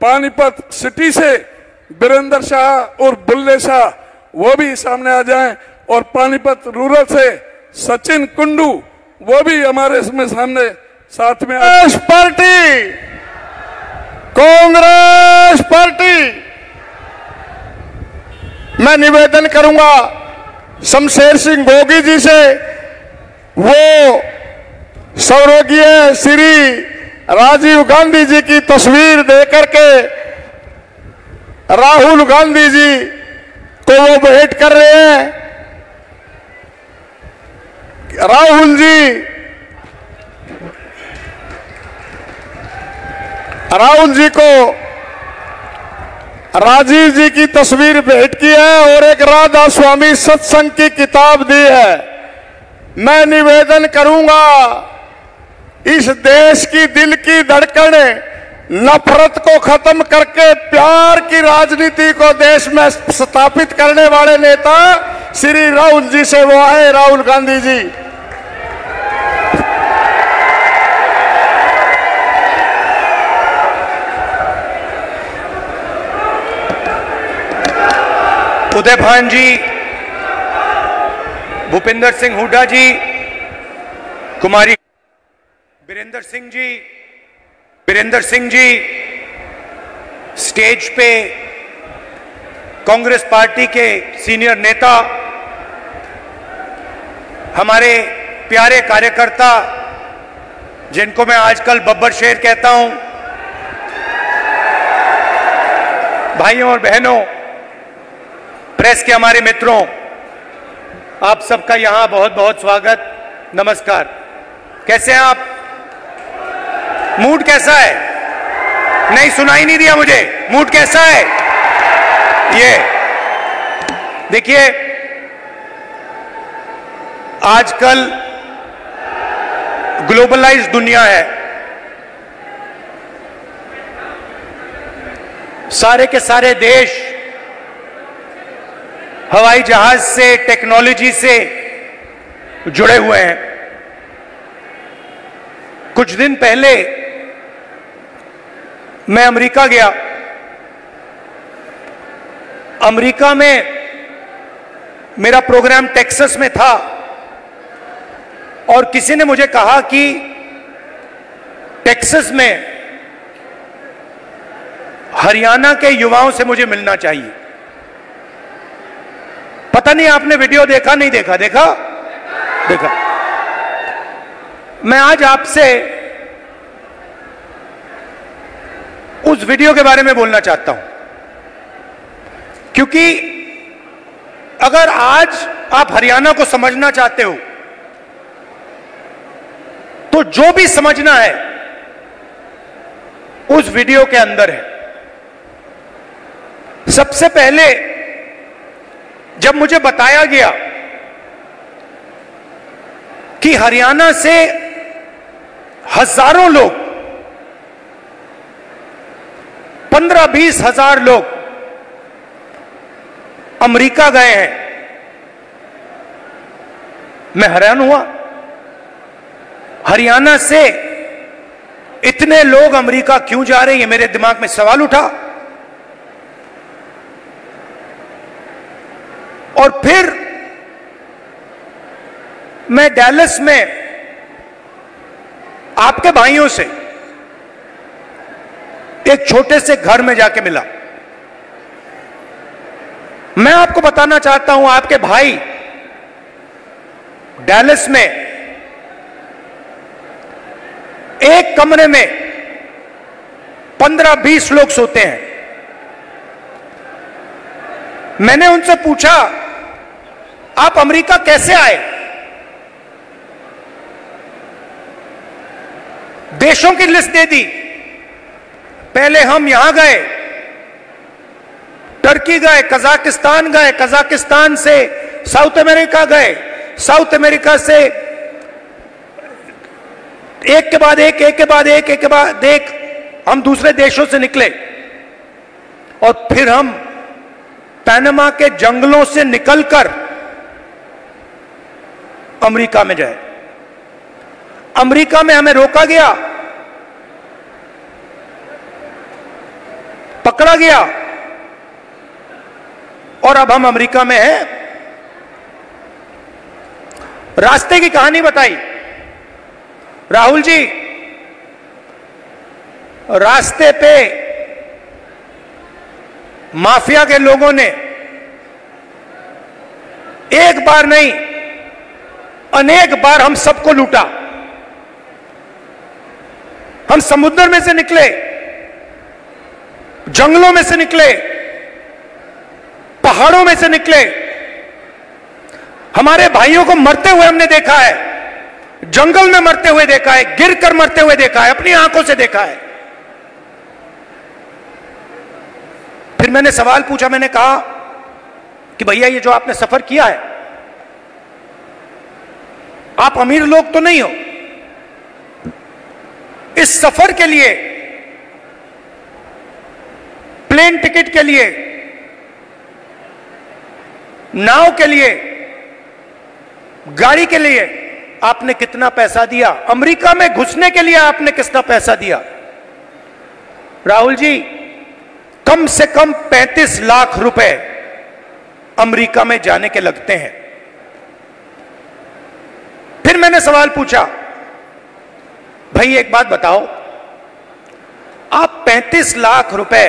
Panipat city से बीरेंद्र शाह और बुल्ले शाह वो भी सामने आ जाएं, और पानीपत रूरल से सचिन कुंडू वो भी हमारे इसमें सामने साथ में। कांग्रेस पार्टी मैं निवेदन करूंगा शमशेर सिंह गोगी जी से, वो स्वर्गीय श्री राजीव गांधी जी की तस्वीर देकर के राहुल गांधी जी को वो भेंट कर रहे हैं। राहुल जी को राजीव जी की तस्वीर भेंट की है और एक राधा स्वामी सत्संग की किताब दी है। मैं निवेदन करूंगा इस देश की दिल की धड़कन नफरत को खत्म करके प्यार की राजनीति को देश में स्थापित करने वाले नेता श्री राहुल जी से वो आए, राहुल गांधी जी। उदय भान जी, भूपिंदर सिंह हुड्डा जी, कुमारी बीरेंद्र सिंह जी, स्टेज पे कांग्रेस पार्टी के सीनियर नेता, हमारे प्यारे कार्यकर्ता जिनको मैं आजकल बब्बर शेर कहता हूं, भाइयों और बहनों, प्रेस के हमारे मित्रों, आप सबका यहां बहुत बहुत स्वागत, नमस्कार। कैसे हैं आप? मूड कैसा है? नहीं, सुनाई नहीं दिया मुझे। मूड कैसा है? ये देखिए, आजकल ग्लोबलाइज दुनिया है। सारे के सारे देश हवाई जहाज से, टेक्नोलॉजी से जुड़े हुए हैं। कुछ दिन पहले मैं अमेरिका गया। अमेरिका में मेरा प्रोग्राम टेक्सास में था और किसी ने मुझे कहा कि टेक्सास में हरियाणा के युवाओं से मुझे मिलना चाहिए। पता नहीं आपने वीडियो देखा, नहीं देखा? देखा। मैं आज आपसे उस वीडियो के बारे में बोलना चाहता हूं, क्योंकि अगर आज आप हरियाणा को समझना चाहते हो तो जो भी समझना है उस वीडियो के अंदर है। सबसे पहले जब मुझे बताया गया कि हरियाणा से हजारों लोग, 15-20 हजार लोग अमेरिका गए हैं, मैं हैरान हुआ। हरियाणा से इतने लोग अमेरिका क्यों जा रहे हैं, मेरे दिमाग में सवाल उठा। और फिर मैं डैलस में आपके भाइयों से एक छोटे से घर में जाके मिला। मैं आपको बताना चाहता हूं, आपके भाई डैलस में एक कमरे में 15-20 लोग सोते हैं। मैंने उनसे पूछा, आप अमेरिका कैसे आए? देशों की लिस्ट दे दी। पहले हम यहां गए, टर्की गए, कजाकिस्तान गए, कजाकिस्तान से साउथ अमेरिका गए, साउथ अमेरिका से एक के बाद एक, एक के बाद एक, एक के बाद एक हम दूसरे देशों से निकले और फिर हम पनामा के जंगलों से निकलकर अमेरिका में जाए। अमेरिका में हमें रोका गया। पकड़ा गया और अब हम अमेरिका में हैं। रास्ते की कहानी बताई राहुल जी। रास्ते पे माफिया के लोगों ने एक बार नहीं अनेक बार हम सबको लूटा। हम समुद्र में से निकले, जंगलों में से निकले, पहाड़ों में से निकले। हमारे भाइयों को मरते हुए हमने देखा है, जंगल में मरते हुए देखा है, गिरकर मरते हुए देखा है, अपनी आंखों से देखा है। फिर मैंने सवाल पूछा, मैंने कहा कि भैया ये जो आपने सफर किया है, आप अमीर लोग तो नहीं हो, इस सफर के लिए, प्लेन टिकट के लिए, नाव के लिए, गाड़ी के लिए आपने कितना पैसा दिया? अमेरिका में घुसने के लिए आपने कितना पैसा दिया? राहुल जी, कम से कम 35 लाख रुपए अमेरिका में जाने के लगते हैं। फिर मैंने सवाल पूछा, भाई एक बात बताओ, आप 35 लाख रुपए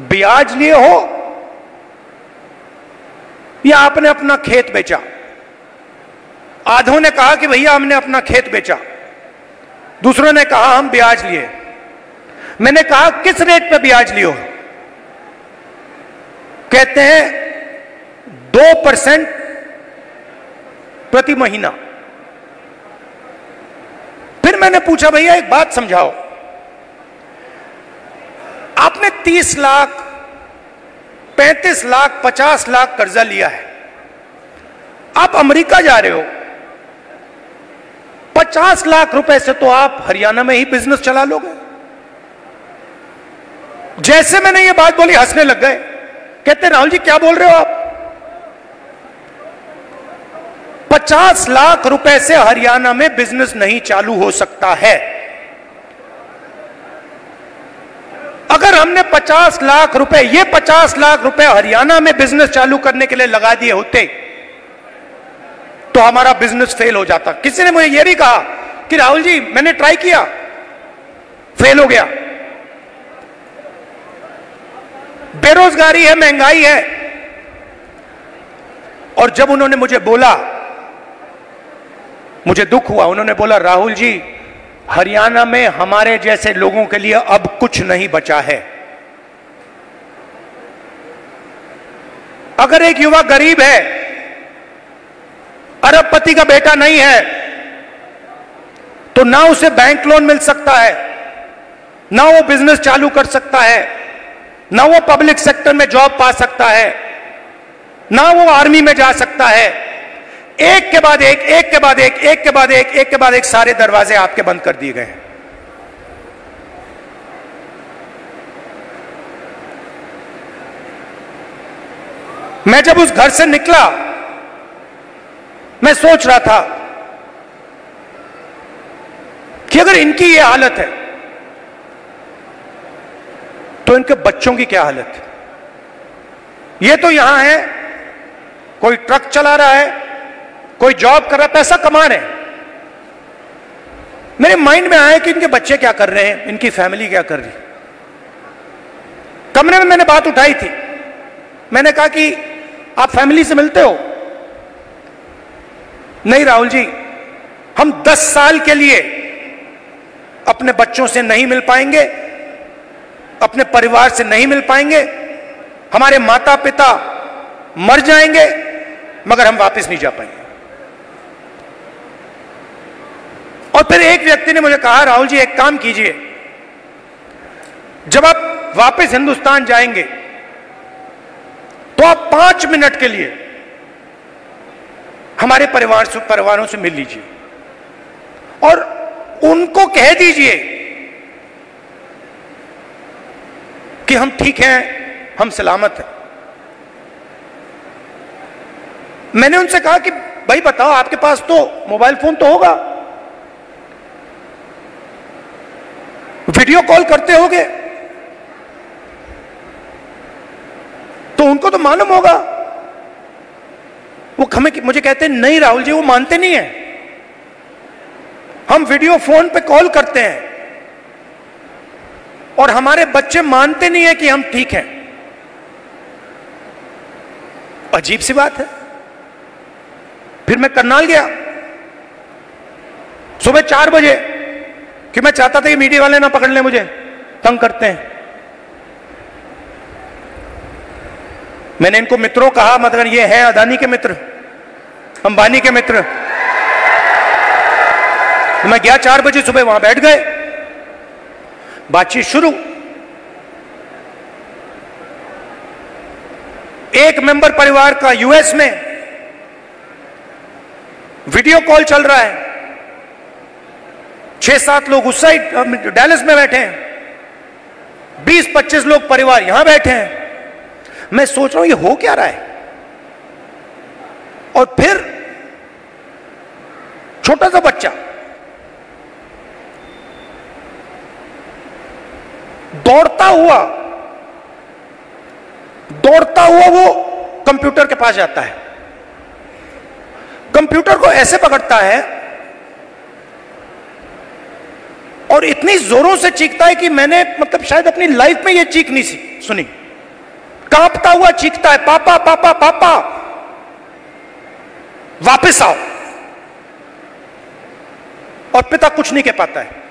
ब्याज लिए हो या आपने अपना खेत बेचा? आधों ने कहा कि भैया हमने अपना खेत बेचा, दूसरों ने कहा हम ब्याज लिए। मैंने कहा किस रेट पे ब्याज लियो? कहते हैं 2% प्रति महीना। फिर मैंने पूछा, भैया एक बात समझाओ, आपने 30 लाख, 35 लाख, 50 लाख कर्जा लिया है, आप अमेरिका जा रहे हो, 50 लाख रुपए से तो आप हरियाणा में ही बिजनेस चला लोगे। जैसे मैंने ये बात बोली हंसने लग गए। कहते राहुल जी क्या बोल रहे हो आप? 50 लाख रुपए से हरियाणा में बिजनेस नहीं चालू हो सकता है। अगर हमने 50 लाख रुपए, ये 50 लाख रुपए हरियाणा में बिजनेस चालू करने के लिए लगा दिए होते तो हमारा बिजनेस फेल हो जाता। किसी ने मुझे यह भी कहा कि राहुल जी मैंने ट्राई किया, फेल हो गया, बेरोजगारी है, महंगाई है। और जब उन्होंने मुझे बोला, मुझे दुख हुआ। उन्होंने बोला राहुल जी हरियाणा में हमारे जैसे लोगों के लिए अब कुछ नहीं बचा है। अगर एक युवा गरीब है, अरबपति का बेटा नहीं है, तो ना उसे बैंक लोन मिल सकता है, ना वो बिजनेस चालू कर सकता है, ना वो पब्लिक सेक्टर में जॉब पा सकता है, ना वो आर्मी में जा सकता है। एक के बाद एक, एक के बाद एक, एक के बाद एक, एक के बाद एक सारे दरवाजे आपके बंद कर दिए गए हैं। मैं जब उस घर से निकला, मैं सोच रहा था कि अगर इनकी ये हालत है तो इनके बच्चों की क्या हालत है। ये तो यहां है, कोई ट्रक चला रहा है, कोई जॉब कर रहा है, पैसा कमा रहे हैं। मेरे माइंड में आया कि इनके बच्चे क्या कर रहे हैं, इनकी फैमिली क्या कर रही है। कमरे में मैंने बात उठाई थी, मैंने कहा कि आप फैमिली से मिलते हो? नहीं राहुल जी, हम 10 साल के लिए अपने बच्चों से नहीं मिल पाएंगे, अपने परिवार से नहीं मिल पाएंगे, हमारे माता पिता मर जाएंगे मगर हम वापस नहीं जा पाएंगे। और फिर एक व्यक्ति ने मुझे कहा राहुल जी एक काम कीजिए, जब आप वापस हिंदुस्तान जाएंगे तो आप 5 मिनट के लिए हमारे परिवारों से मिल लीजिए और उनको कह दीजिए कि हम ठीक हैं, हम सलामत हैं। मैंने उनसे कहा कि भाई बताओ आपके पास तो मोबाइल फोन तो होगा, वीडियो कॉल करते होगे, उनको तो मालूम होगा। वो मुझे कहते हैं नहीं राहुल जी, वो मानते नहीं है। हम वीडियो फोन पे कॉल करते हैं और हमारे बच्चे मानते नहीं है कि हम ठीक हैं। अजीब सी बात है। फिर मैं करनाल गया सुबह 4 बजे, कि मैं चाहता था कि मीडिया वाले ना पकड़ लें, मुझे तंग करते हैं। मैंने इनको मित्रों कहा, मतलब ये है अदानी के मित्र, अंबानी के मित्र। तो मैं गया 4 बजे सुबह, वहां बैठ गए, बातचीत शुरू। एक मेंबर परिवार का यूएस में वीडियो कॉल चल रहा है, 6-7 लोग उस साइड डैलस में बैठे हैं, 20-25 लोग परिवार यहां बैठे हैं। मैं सोच रहा हूं ये हो क्या रहा है। और फिर छोटा सा बच्चा दौड़ता हुआ वो कंप्यूटर के पास जाता है, कंप्यूटर को ऐसे पकड़ता है और इतनी जोरों से चीखता है कि मैंने मतलब शायद अपनी लाइफ में यह चीख नहीं सुनी। कांपता हुआ चीखता है, पापा पापा पापा वापस आओ। और पिता कुछ नहीं कह पाता है।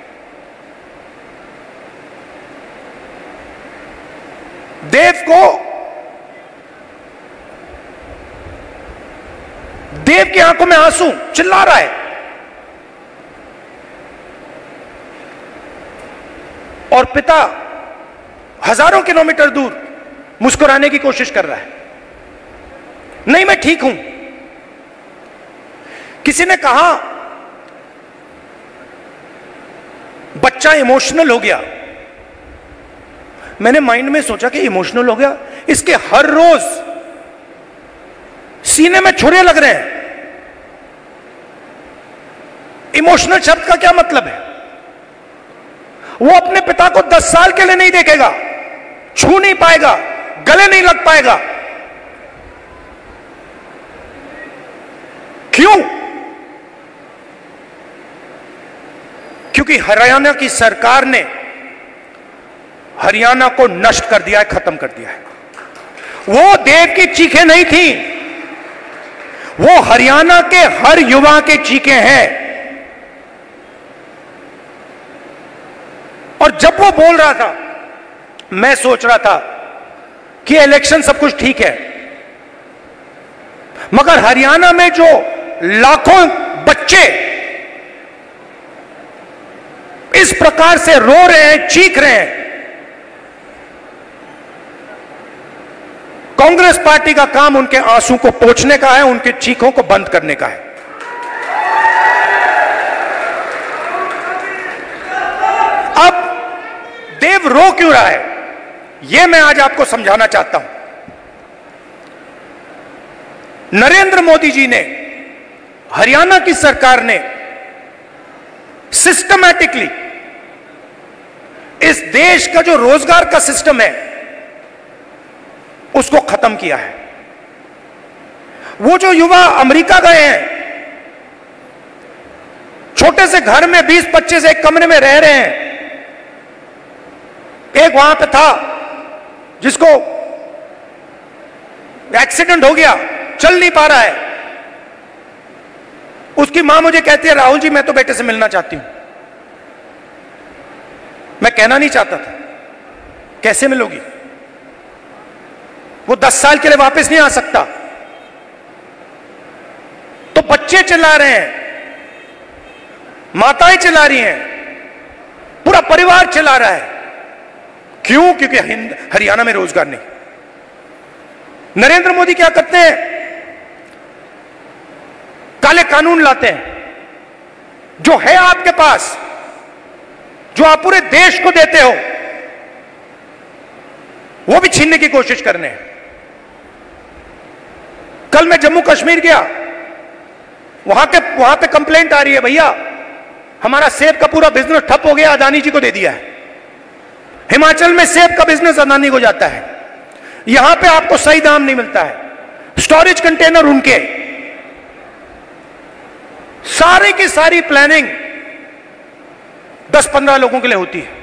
देव की आंखों में आंसू, चिल्ला रहा है। और पिता हजारों किलोमीटर दूर मुस्कुराने की कोशिश कर रहा है, नहीं मैं ठीक हूं। किसी ने कहा बच्चा इमोशनल हो गया। मैंने माइंड में सोचा कि इमोशनल हो गया, इसके हर रोज सीने में छुरे लग रहे हैं। इमोशनल शब्द का क्या मतलब है? वो अपने पिता को 10 साल के लिए नहीं देखेगा, छू नहीं पाएगा, गले नहीं लग पाएगा। क्यों? क्योंकि हरियाणा की सरकार ने हरियाणा को नष्ट कर दिया है, खत्म कर दिया है। वो देव की चीखें नहीं थी, वो हरियाणा के हर युवा के चीखें हैं। और जब वो बोल रहा था, मैं सोच रहा था कि इलेक्शन सब कुछ ठीक है, मगर हरियाणा में जो लाखों बच्चे इस प्रकार से रो रहे हैं, चीख रहे हैं, कांग्रेस पार्टी का काम उनके आंसू को पोंछने का है, उनके चीखों को बंद करने का है। अब देव रो क्यों रहा है, यह मैं आज आपको समझाना चाहता हूं। नरेंद्र मोदी जी ने, हरियाणा की सरकार ने सिस्टमैटिकली इस देश का जो रोजगार का सिस्टम है उसको खत्म किया है। वो जो युवा अमेरिका गए हैं, छोटे से घर में 20-25 एक कमरे में रह रहे हैं। एक वहां पे था जिसको एक्सीडेंट हो गया, चल नहीं पा रहा है। उसकी मां मुझे कहती है, राहुल जी मैं तो बेटे से मिलना चाहती हूं। मैं कहना नहीं चाहता था, कैसे मिलोगी? वो 10 साल के लिए वापस नहीं आ सकता। तो बच्चे चिल्ला रहे हैं, माताएं चिल्ला रही हैं, पूरा परिवार चिल्ला रहा है। क्यों? क्योंकि हरियाणा में रोजगार नहीं। नरेंद्र मोदी क्या करते हैं? काले कानून लाते हैं, जो है आपके पास, जो आप पूरे देश को देते हो, वो भी छीनने की कोशिश कर रहे हैं। कल मैं जम्मू कश्मीर गया, वहां पे कंप्लेंट आ रही है, भैया हमारा सेब का पूरा बिजनेस ठप हो गया, अदानी जी को दे दिया है। हिमाचल में सेब का बिजनेस अदानी को जाता है। यहां पे आपको सही दाम नहीं मिलता है, स्टोरेज कंटेनर उनके, सारी की सारी प्लानिंग 10-15 लोगों के लिए होती है।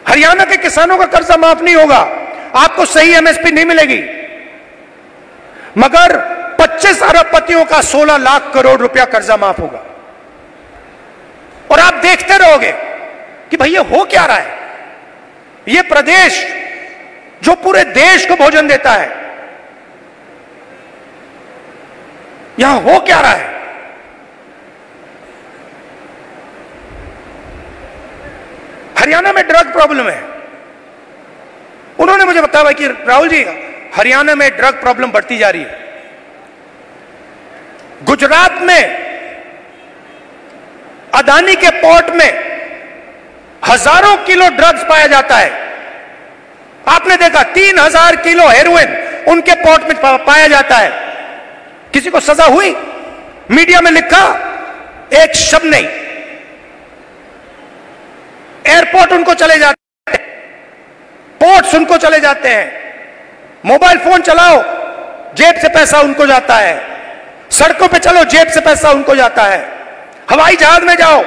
हरियाणा के किसानों का कर्जा माफ नहीं होगा, आपको सही एमएसपी नहीं मिलेगी, मगर 25 अरबपतियों का 16 लाख करोड़ रुपया कर्जा माफ होगा। और आप देखते रहोगे कि भाई ये हो क्या रहा है, ये प्रदेश जो पूरे देश को भोजन देता है, यहां हो क्या रहा है। हरियाणा में ड्रग प्रॉब्लम है। उन्होंने मुझे बताया कि राहुल जी, हरियाणा में ड्रग प्रॉब्लम बढ़ती जा रही है। गुजरात में अदानी के पोर्ट में हजारों किलो ड्रग्स पाया जाता है। आपने देखा 3000 किलो हेरोइन उनके पोर्ट में पाया जाता है। किसी को सजा हुई? मीडिया में लिखा? एक शब्द नहीं। एयरपोर्ट उनको चले जाते हैं, पोर्ट्स उनको चले जाते हैं, मोबाइल फोन चलाओ जेब से पैसा उनको जाता है, सड़कों पे चलो जेब से पैसा उनको जाता है, हवाई जहाज में जाओ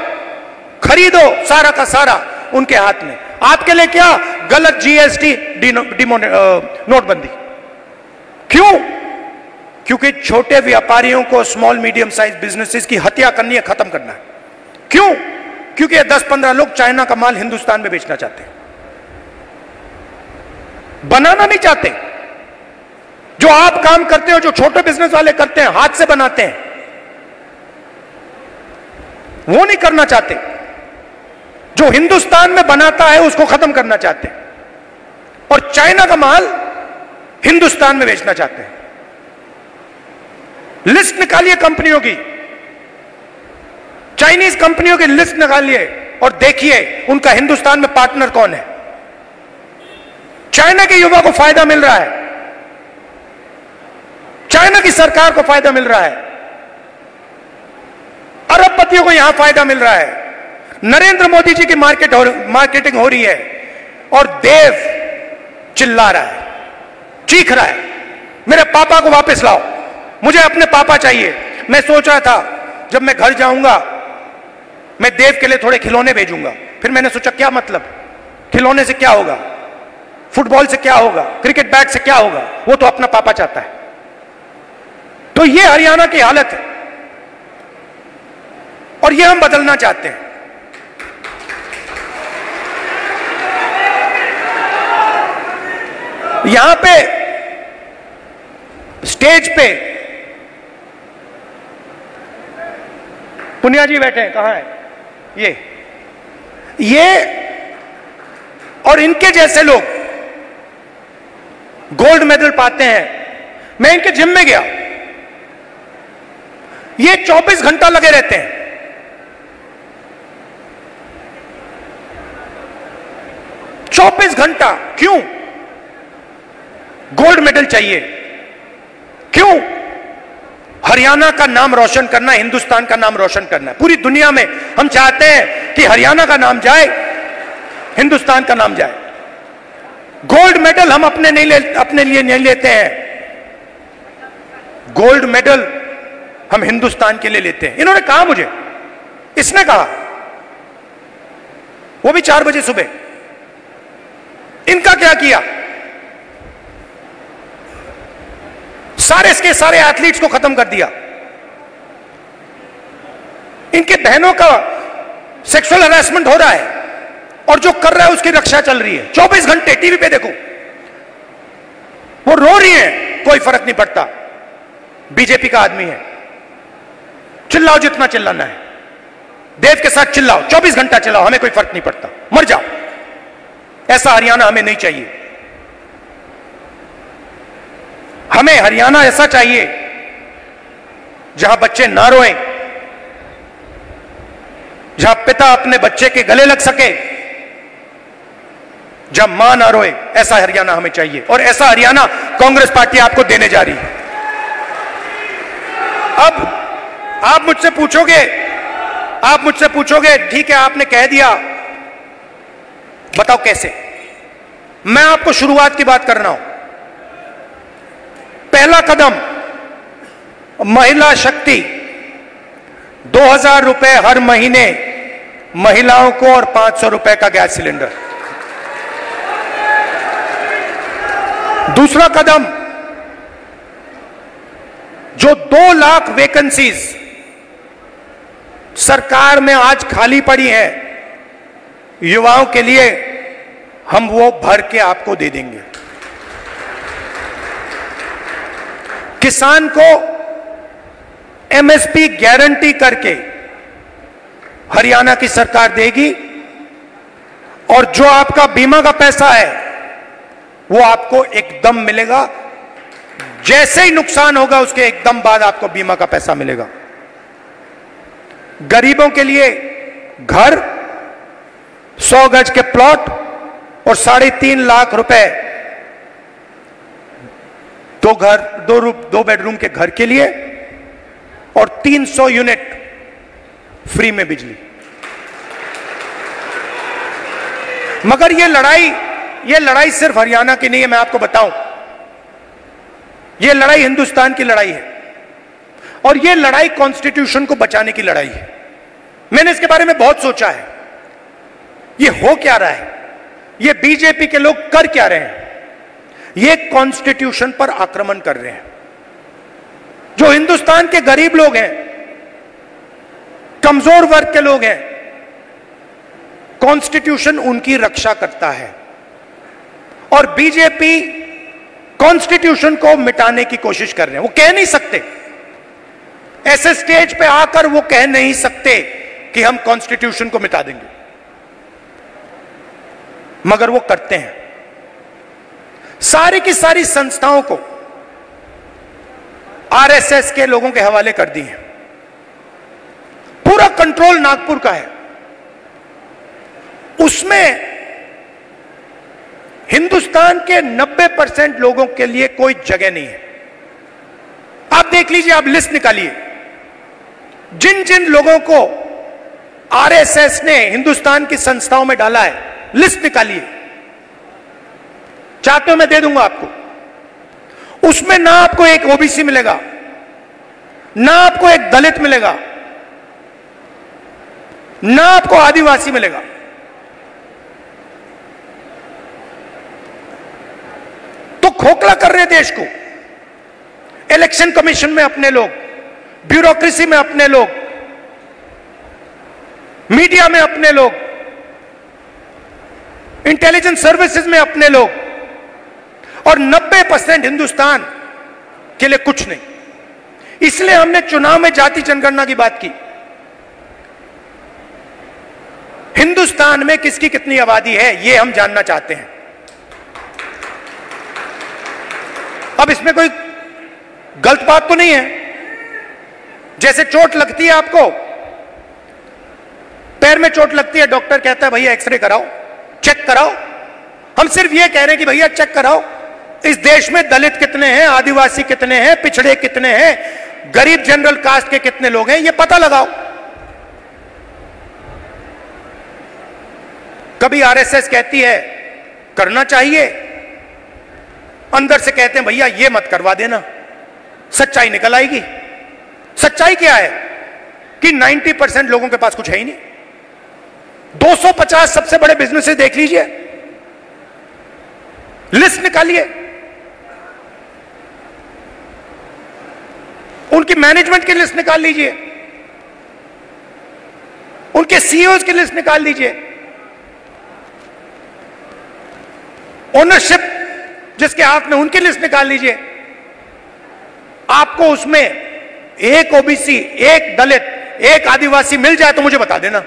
खरीदो, सारा का सारा उनके हाथ में। आपके लिए क्या? गलत जीएसटी, नोटबंदी। क्यों? क्योंकि छोटे व्यापारियों को, स्मॉल मीडियम साइज बिजनेसेस की हत्या करनी है, खत्म करना है। क्यों? क्योंकि 10-15 लोग चाइना का माल हिंदुस्तान में बेचना चाहते हैं, बनाना नहीं चाहते। जो आप काम करते हो, जो छोटे बिजनेस वाले करते हैं, हाथ से बनाते हैं, वो नहीं करना चाहते। जो हिंदुस्तान में बनाता है उसको खत्म करना चाहते हैं, और चाइना का माल हिंदुस्तान में बेचना चाहते हैं। लिस्ट निकालिए कंपनियों की, चाइनीज कंपनियों की लिस्ट निकालिए और देखिए उनका हिंदुस्तान में पार्टनर कौन है। चाइना के युवा को फायदा मिल रहा है, चाइना की सरकार को फायदा मिल रहा है, अरबपतियों को यहां फायदा मिल रहा है। नरेंद्र मोदी जी की मार्केटिंग हो रही है, और देव चिल्ला रहा है, चीख रहा है, मेरे पापा को वापस लाओ, मुझे अपने पापा चाहिए। मैं सोच रहा था जब मैं घर जाऊंगा मैं देव के लिए थोड़े खिलौने भेजूंगा। फिर मैंने सोचा क्या मतलब, खिलौने से क्या होगा, फुटबॉल से क्या होगा, क्रिकेट बैट से क्या होगा, वो तो अपना पापा चाहता है। तो ये हरियाणा की हालत है, और ये हम बदलना चाहते हैं। यहां पे स्टेज पे पुनिया जी बैठे हैं, कहां है ये और इनके जैसे लोग गोल्ड मेडल पाते हैं। मैं इनके जिम में गया, ये 24 घंटा लगे रहते हैं। 24 घंटा क्यों? गोल्ड मेडल चाहिए। क्यों? हरियाणा का नाम रोशन करना, हिंदुस्तान का नाम रोशन करना। पूरी दुनिया में हम चाहते हैं कि हरियाणा का नाम जाए, हिंदुस्तान का नाम जाए। गोल्ड मेडल हम अपने लिए नहीं लेते हैं, गोल्ड मेडल हम हिंदुस्तान के लिए लेते हैं। इन्होंने कहा मुझे, इसने कहा, वो भी 4 बजे सुबह। इनका क्या किया? सारे के सारे एथलीट्स को खत्म कर दिया। इनके बहनों का सेक्सुअल हैरेसमेंट हो रहा है, और जो कर रहा है उसकी रक्षा चल रही है। 24 घंटे टीवी पे देखो, वो रो रही है, कोई फर्क नहीं पड़ता, बीजेपी का आदमी है। चिल्लाओ जितना चिल्लाना है, देव के साथ चिल्लाओ, 24 घंटा चिल्लाओ, हमें कोई फर्क नहीं पड़ता, मर जाओ। ऐसा हरियाणा हमें नहीं चाहिए। हमें हरियाणा ऐसा चाहिए जहां बच्चे ना रोएं, जहां पिता अपने बच्चे के गले लग सके, जहां मां ना रोए। ऐसा हरियाणा हमें चाहिए, और ऐसा हरियाणा कांग्रेस पार्टी आपको देने जा रही है। अब आप मुझसे पूछोगे ठीक है आपने कह दिया, बताओ कैसे? मैं आपको शुरुआत की बात कर रहा हूं। पहला कदम, महिला शक्ति, 2000 रुपए हर महीने महिलाओं को और 500 रुपए का गैस सिलेंडर। दूसरा कदम, जो 2 लाख वैकेंसीज सरकार में आज खाली पड़ी है युवाओं के लिए, हम वो भर के आपको दे देंगे। किसान को एमएसपी गारंटी करके हरियाणा की सरकार देगी, और जो आपका बीमा का पैसा है वो आपको एकदम मिलेगा। जैसे ही नुकसान होगा उसके एकदम बाद आपको बीमा का पैसा मिलेगा। गरीबों के लिए घर, 100 गज के प्लॉट और 3.5 लाख रुपए दो बेडरूम के घर के लिए, और 300 यूनिट फ्री में बिजली। मगर ये लड़ाई सिर्फ हरियाणा की नहीं है, मैं आपको बताऊं, ये लड़ाई हिंदुस्तान की लड़ाई है, और ये लड़ाई कॉन्स्टिट्यूशन को बचाने की लड़ाई है। मैंने इसके बारे में बहुत सोचा है, ये हो क्या रहा है, ये बीजेपी के लोग कर क्या रहे हैं। ये कॉन्स्टिट्यूशन पर आक्रमण कर रहे हैं। जो हिंदुस्तान के गरीब लोग हैं, कमजोर वर्ग के लोग हैं, कॉन्स्टिट्यूशन उनकी रक्षा करता है, और बीजेपी कॉन्स्टिट्यूशन को मिटाने की कोशिश कर रहे हैं। वो कह नहीं सकते, ऐसे स्टेज पे आकर वो कह नहीं सकते कि हम कॉन्स्टिट्यूशन को मिटा देंगे, मगर वो करते हैं। सारी की सारी संस्थाओं को आरएसएस के लोगों के हवाले कर दी है। पूरा कंट्रोल नागपुर का है, उसमें हिंदुस्तान के 90% लोगों के लिए कोई जगह नहीं है। आप देख लीजिए, आप लिस्ट निकालिए, जिन जिन लोगों को आरएसएस ने हिंदुस्तान की संस्थाओं में डाला है, लिस्ट निकालिए, चाहते हो मैं दे दूंगा आपको। उसमें ना आपको एक ओबीसी मिलेगा, ना आपको एक दलित मिलेगा, ना आपको आदिवासी मिलेगा। तो खोखला कर रहे देश को। इलेक्शन कमीशन में अपने लोग, ब्यूरोक्रेसी में अपने लोग, मीडिया में अपने लोग, इंटेलिजेंस सर्विसेज में अपने लोग, और 90% हिंदुस्तान के लिए कुछ नहीं। इसलिए हमने चुनाव में जाति जनगणना की बात की। हिंदुस्तान में किसकी कितनी आबादी है ये हम जानना चाहते हैं। अब इसमें कोई गलत बात तो नहीं है। जैसे चोट लगती है, आपको पैर में चोट लगती है, डॉक्टर कहता है भैया एक्सरे कराओ, चेक कराओ। हम सिर्फ ये कह रहे हैं कि भैया चेक कराओ, इस देश में दलित कितने हैं, आदिवासी कितने हैं, पिछड़े कितने हैं, गरीब जनरल कास्ट के कितने लोग हैं, ये पता लगाओ। कभी आरएसएस कहती है करना चाहिए, अंदर से कहते हैं भैया ये मत करवा देना, सच्चाई निकल आएगी। सच्चाई क्या है कि 90% लोगों के पास कुछ है ही नहीं। 250 सबसे बड़े बिजनेसेस देख लीजिए, लिस्ट निकालिए, उनकी मैनेजमेंट की लिस्ट निकाल लीजिए, उनके सीईओज की लिस्ट निकाल लीजिए, ओनरशिप जिसके हाथ में उनकी लिस्ट निकाल लीजिए। आपको उसमें एक ओबीसी, एक दलित, एक आदिवासी मिल जाए तो मुझे बता देना,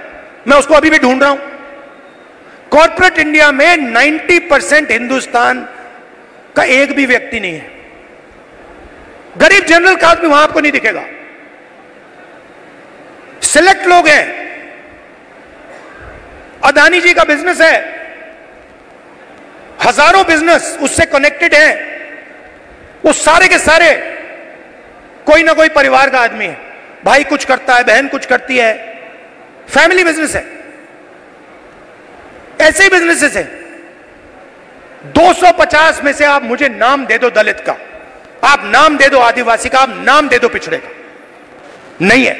मैं उसको अभी भी ढूंढ रहा हूं। कॉर्पोरेट इंडिया में 90% हिंदुस्तान का एक भी व्यक्ति नहीं है। गरीब जनरल कास्ट भी वहां आपको नहीं दिखेगा। सिलेक्ट लोग हैं। अदानी जी का बिजनेस है, हजारों बिजनेस उससे कनेक्टेड हैं, वो सारे के सारे कोई ना कोई परिवार का आदमी है। भाई कुछ करता है, बहन कुछ करती है, फैमिली बिजनेस है। ऐसे ही बिजनेसेस है। 250 में से आप मुझे नाम दे दो दलित का, आप नाम दे दो आदिवासी का, आप नाम दे दो पिछड़े का, नहीं है।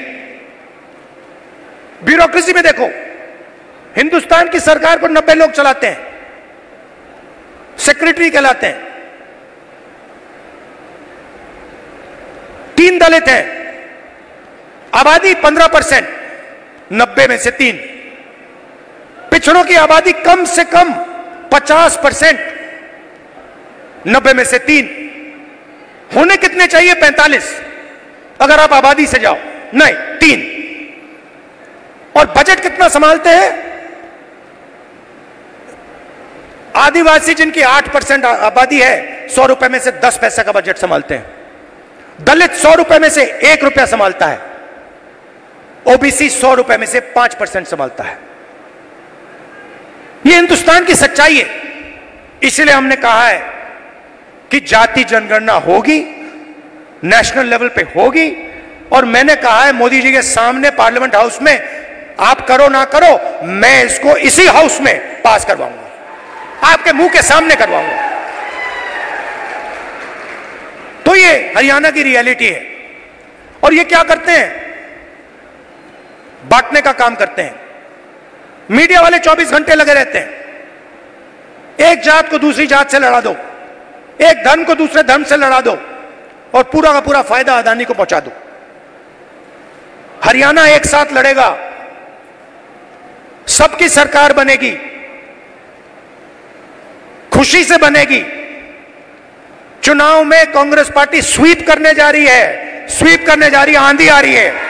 ब्यूरोक्रेसी में देखो, हिंदुस्तान की सरकार को 90 लोग चलाते हैं, सेक्रेटरी कहलाते हैं, 3 दलित हैं, आबादी 15%, 90 में से 3। पिछड़ों की आबादी कम से कम 50%, 90 में से 3। होने कितने चाहिए? 45 अगर आप आबादी से जाओ, नहीं 3। और बजट कितना संभालते हैं? आदिवासी जिनकी 8% आबादी है, 100 रुपए में से 10 पैसे का बजट संभालते हैं। दलित 100 रुपए में से 1 रुपया संभालता है। ओबीसी 100 रुपए में से 5% संभालता है। यह हिंदुस्तान की सच्चाई है। इसलिए हमने कहा है कि जाति जनगणना होगी, नेशनल लेवल पे होगी। और मैंने कहा है मोदी जी के सामने पार्लियामेंट हाउस में, आप करो ना करो, मैं इसको इसी हाउस में पास करवाऊंगा, आपके मुंह के सामने करवाऊंगा। तो ये हरियाणा की रियलिटी है। और ये क्या करते हैं? बांटने का काम करते हैं। मीडिया वाले 24 घंटे लगे रहते हैं। एक जात को दूसरी जात से लड़ा दो, एक धर्म को दूसरे धर्म से लड़ा दो, और पूरा का पूरा फायदा अदानी को पहुंचा दो। हरियाणा एक साथ लड़ेगा, सबकी सरकार बनेगी, खुशी से बनेगी। चुनाव में कांग्रेस पार्टी स्वीप करने जा रही है, स्वीप करने जा रही है, आंधी आ रही है।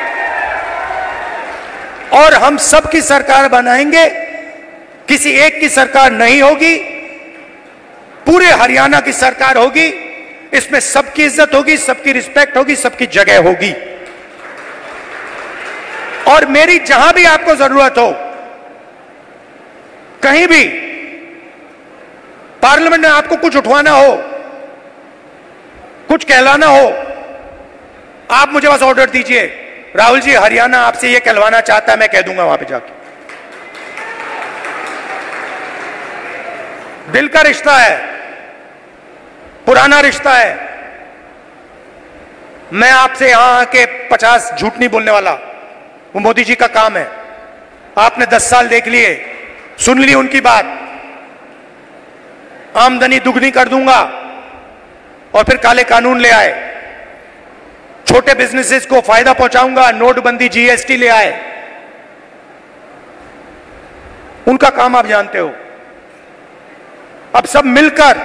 और हम सबकी सरकार बनाएंगे, किसी एक की सरकार नहीं होगी, पूरे हरियाणा की सरकार होगी। इसमें सबकी इज्जत होगी, सबकी रिस्पेक्ट होगी, सबकी जगह होगी। और मेरी जहां भी आपको जरूरत हो, कहीं भी पार्लियामेंट में आपको कुछ उठवाना हो, कुछ कहलाना हो, आप मुझे बस ऑर्डर दीजिए, राहुल जी हरियाणा आपसे ये कहलवाना चाहता है, मैं कह दूंगा वहां पे जाके। दिल का रिश्ता है, पुराना रिश्ता है। मैं आपसे यहां आके 50 झूठ नहीं बोलने वाला, वो मोदी जी का काम है। आपने 10 साल देख लिए, सुन ली उनकी बात। आमदनी दुगनी कर दूंगा, और फिर काले कानून ले आए, छोटे बिजनेसेस को फायदा पहुंचाऊंगा, नोटबंदी जीएसटी ले आए। उनका काम आप जानते हो। अब सब मिलकर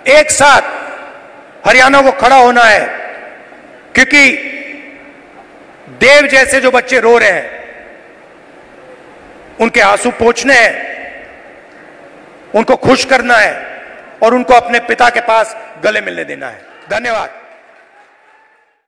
एक साथ हरियाणा को खड़ा होना है, क्योंकि देव जैसे जो बच्चे रो रहे हैं, उनके आंसू पोंछने हैं, उनको खुश करना है, और उनको अपने पिता के पास गले मिलने देना है। धन्यवाद।